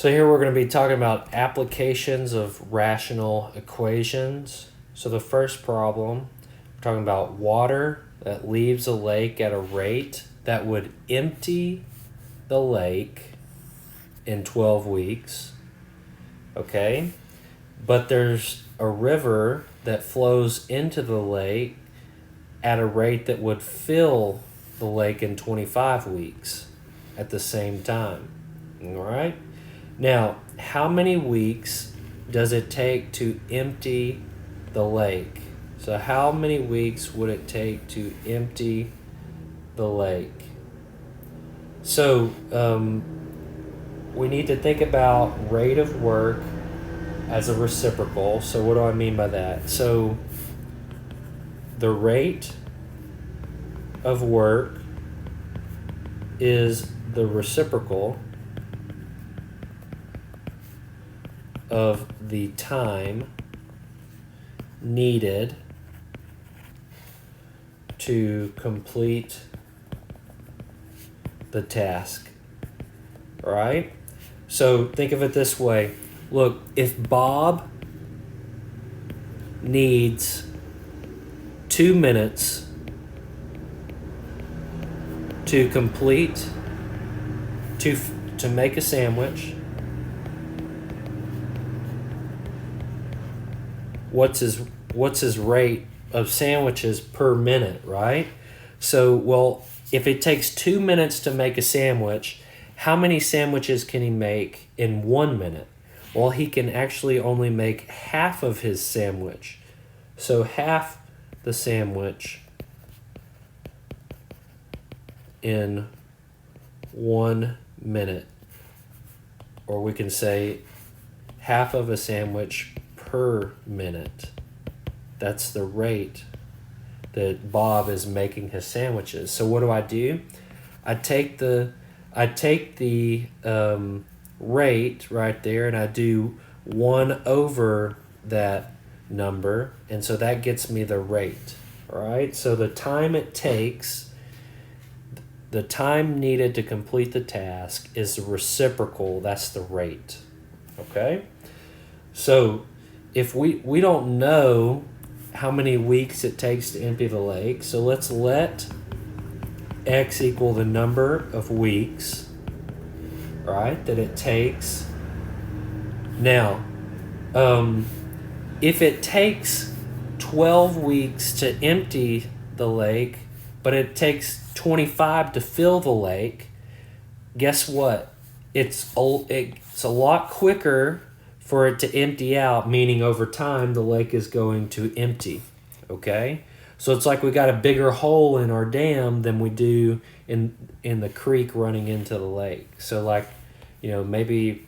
So here we're going to be talking about applications of rational equations. So the first problem, we're talking about water that leaves a lake at a rate that would empty the lake in 12 weeks. Okay? But there's a river that flows into the lake at a rate that would fill the lake in 25 weeks at the same time. All right? Now, how many weeks does it take to empty the lake? So how many weeks would it take to empty the lake? So we need to think about rate of work as a reciprocal. So what do I mean by that? So the rate of work is the reciprocal of the time needed to complete the task. All right? So think of it this way. Look, if Bob needs 2 minutes to complete to make a sandwich, what's his rate of sandwiches per minute, right? So, well, if it takes 2 minutes to make a sandwich, how many sandwiches can he make in 1 minute? Well, he can actually only make half of his sandwich. So half the sandwich in 1 minute. Or we can say half of a sandwich per minute. That's the rate that Bob is making his sandwiches. So what do? I take the rate right there and I do 1 over that number, and so that gets me the rate. All right, so the time it takes, the time needed to complete the task is the reciprocal, that's the rate. Okay, so if we don't know how many weeks it takes to empty the lake, so let's let x equal the number of weeks, right, that it takes. Now, if it takes 12 weeks to empty the lake, but it takes 25 to fill the lake, guess what? It's a lot quicker for it to empty out, meaning over time the lake is going to empty. Okay? So it's like we got a bigger hole in our dam than we do in the creek running into the lake. So like, maybe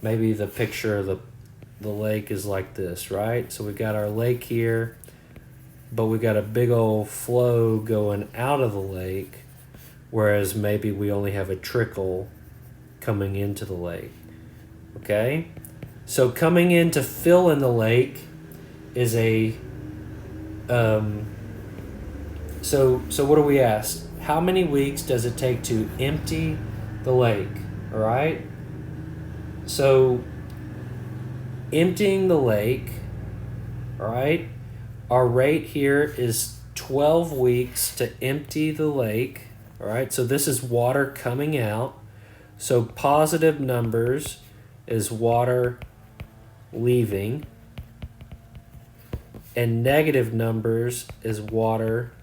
the picture of the lake is like this, right? So we got our lake here, but we got a big old flow going out of the lake, whereas maybe we only have a trickle coming into the lake. Okay? So coming in to fill in the lake is a so what do we ask? How many weeks does it take to empty the lake? All right? So emptying the lake, all right? Our rate here is 12 weeks to empty the lake, all right? So this is water coming out. So positive numbers is water leaving, and negative numbers is water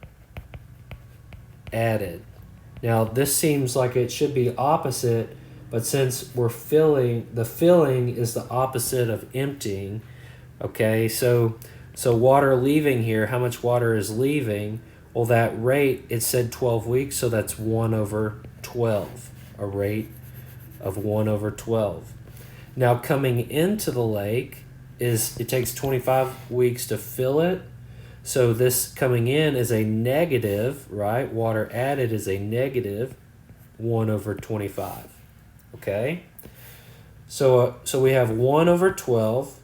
added. Now this seems like it should be opposite, but since we're filling, the filling is the opposite of emptying. Okay, so water leaving here, how much water is leaving? Well, that rate, it said 12 weeks, so that's 1 over 12, a rate of 1 over 12. Now coming into the lake, it takes 25 weeks to fill it. So this coming in is a negative, right? Water added is a negative 1 over 25. Okay? So we have 1 over 12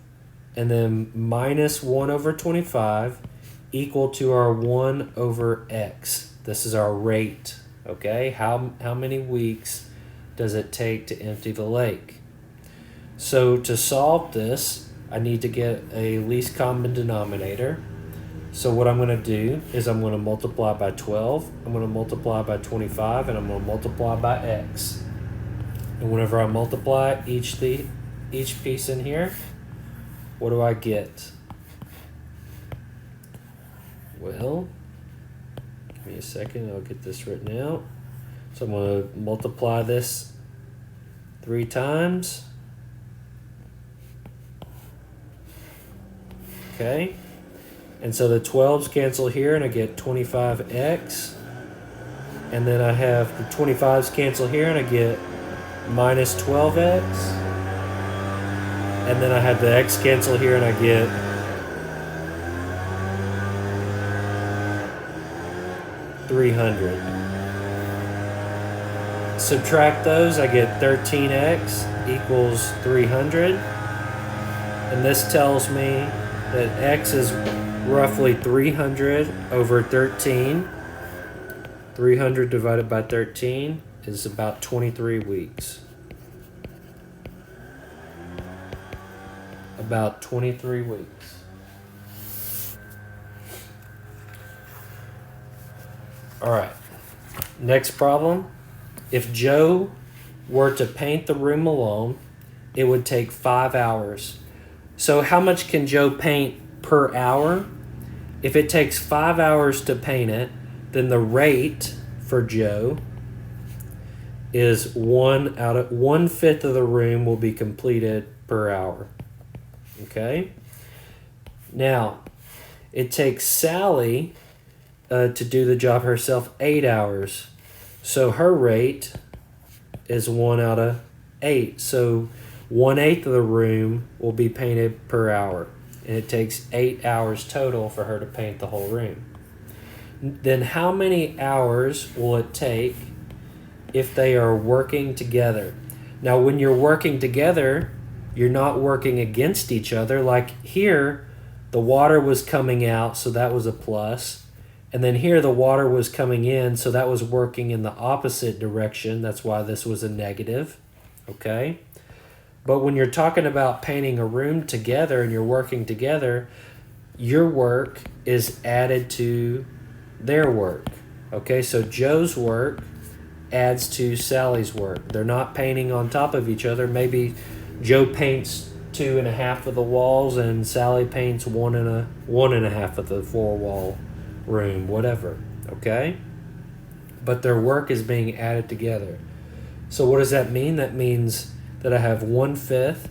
and then minus 1 over 25 equal to our 1 over x. This is our rate. Okay? How many weeks does it take to empty the lake? So to solve this, I need to get a least common denominator. So what I'm going to do is I'm going to multiply by 12, I'm going to multiply by 25, and I'm going to multiply by x. And whenever I multiply each piece in here, what do I get? Well, give me a second, I'll get this written out. So I'm going to multiply this 3 times. Okay. And so the 12s cancel here, and I get 25x. And then I have the 25s cancel here, and I get minus 12x. And then I have the x cancel here, and I get $300. Subtract those, I get 13x equals 300. And this tells me that x is roughly 300 over 13. 300 divided by 13 is about 23 weeks. About 23 weeks. All right. Next problem. If Joe were to paint the room alone, it would take 5 hours. So how much can Joe paint per hour? If it takes 5 hours to paint it, then the rate for Joe is 1/5 of the room will be completed per hour. Okay? Now, it takes Sally to do the job herself 8 hours. So her rate is 1/8. So 1/8 of the room will be painted per hour. And it takes 8 hours total for her to paint the whole room. Then how many hours will it take if they are working together? Now, when you're working together, you're not working against each other. Like here, the water was coming out, so that was a plus. And then here, the water was coming in, so that was working in the opposite direction. That's why this was a negative, okay? But when you're talking about painting a room together and you're working together, your work is added to their work. Okay, so Joe's work adds to Sally's work. They're not painting on top of each other. Maybe Joe paints 2.5 of the walls and Sally paints 1.5 of the 4-wall room, whatever. Okay? But their work is being added together. So what does that mean? That means that I have 1/5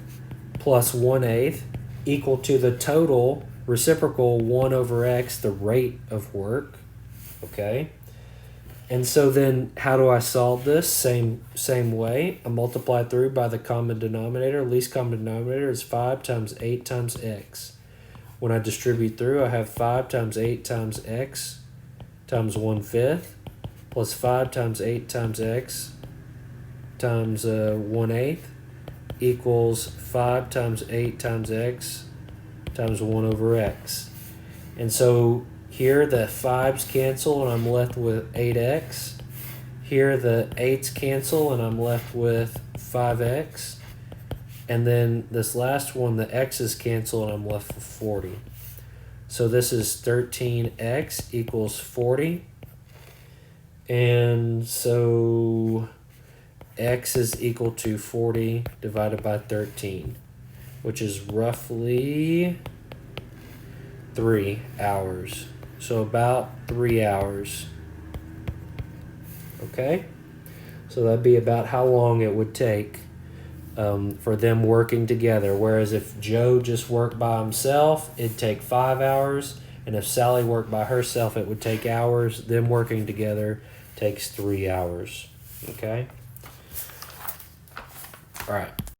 plus 1/8 equal to the total reciprocal 1 over x, the rate of work. Okay? And so then how do I solve this? Same way. I multiply through by the common denominator. Least common denominator is 5 times 8 times x. When I distribute through, I have 5 times 8 times x times 1/5 plus 5 times 8 times x times 1/8 equals 5 times 8 times x times 1 over x. And so here the 5's cancel and I'm left with 8x. Here the 8's cancel and I'm left with 5x. And then this last one, the x's cancel and I'm left with 40. So this is 13x equals 40. And so x is equal to 40 divided by 13, which is roughly 3 hours. So about 3 hours. Okay? So that'd be about how long it would take for them working together. Whereas if Joe just worked by himself, it'd take 5 hours. And if Sally worked by herself, it would take hours. Them working together takes 3 hours. Okay? All right.